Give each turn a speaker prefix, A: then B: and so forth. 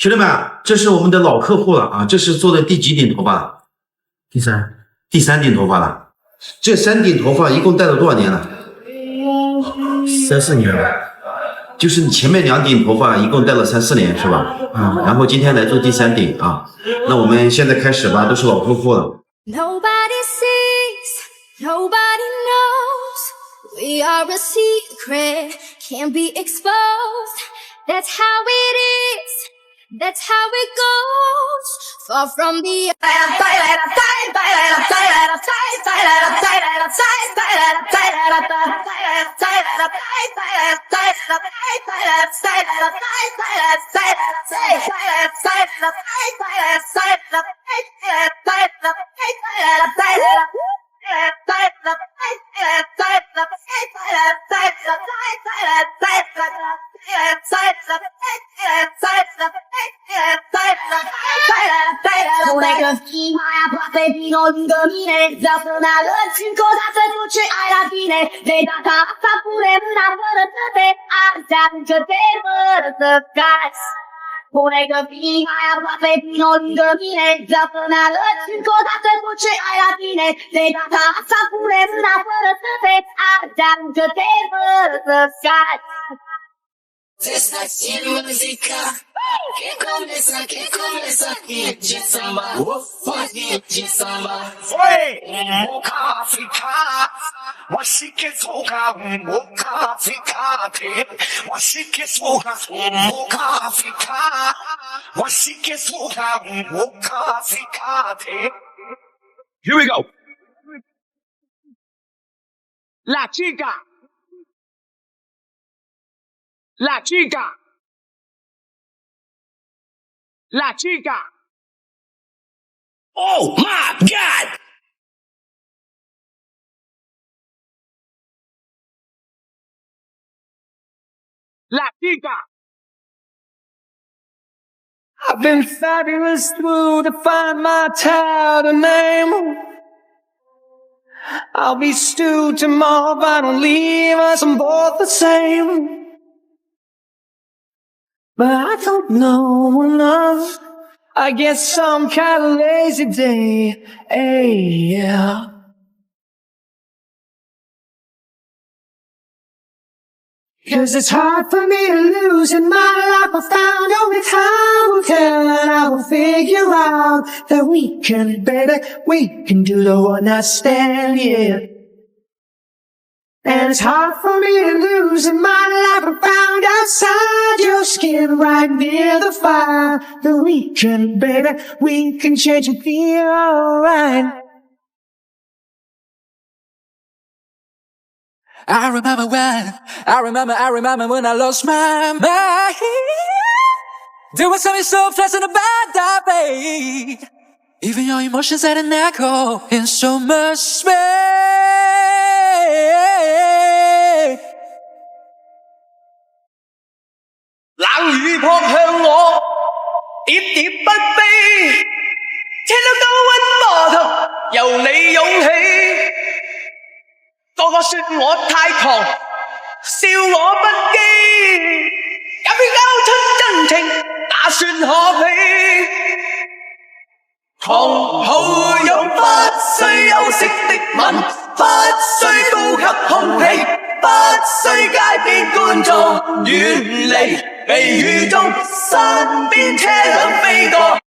A: 兄弟们，这是我们的老客户了啊！这是做的第几顶头发？第三顶头发了。这3顶头发一共戴了多少年了
B: ？3、4年了。
A: 就是你前面2顶头发一共戴了3、4年是吧？然后今天来做第3顶啊。那我们现在开始吧，都是老客户了。
C: Nobody sees, nobody knows. We are a secret, can't be exposed. That's how it is, that's how it goes. Far from the Una fine profetino l'indomine, zappona l'occhio da te luce alla fine, veda cazza pure una portate, argiante te the skies. Una fine profetino l'indomine, zappona l'occhio da te luce alla fine, veda cazza pure una portate, argiante te the skies.
D: Questa è musica che começa de samba, de samba.
E: Moka Africa, washike soka, Moka Africa, washike soka, Moka Africa, washike soka, Moka Africa. Here we go. La chica. La chica. La chica. Oh my God! La chica. I've been fabulous through to find my title name. I'll be stewed tomorrow if I don't leave us, I'm both the same. But I don't know enough. I guess some kind of lazy day. Hey, yeah. Cause it's hard for me to lose in my life. I found only time will tell, and I will figure out that we can, baby, we can do the one night stand, yeah. And it's hard for me to lose in my life. I found outside your skin right near the fire that we can, baby, we can change and feel alright.
D: I remember when I lost my mind. Doing something so pleasant about that, babe. Even your emotions had an echo in so much space.
E: Lãng雨撲向我，喋喋不悲，車輛高溫波濤，由你湧起。個個說我太狂，笑我不羈，也別勾出真情，那算可悲。狂豪有不需休息的吻，不需呼吸空氣，不需街邊觀眾遠離。微雨中，身邊車輛飛過。